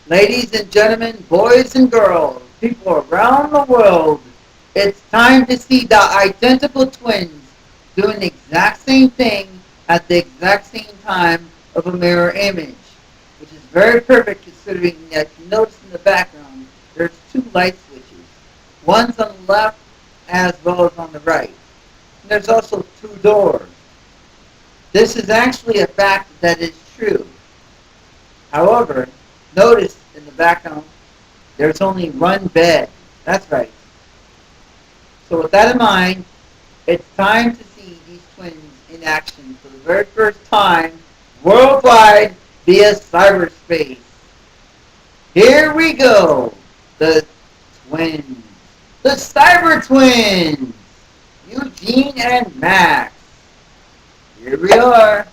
Ladies and gentlemen, boys and girls, people around the world, it's time to see the identical twins doing the exact same thing at the exact same time of a mirror image, which is very perfect considering that you notice in the background there's two light switches. One's on the left as well as on the right. And there's also two doors. This is actually a fact that is true. However, notice in the background there's only one bed. That's right. So with that in mind, it's time to see these twins in action for the very first time worldwide via cyberspace. Here we go. The twins. The cyber twins. Eugene and Max. Here we are.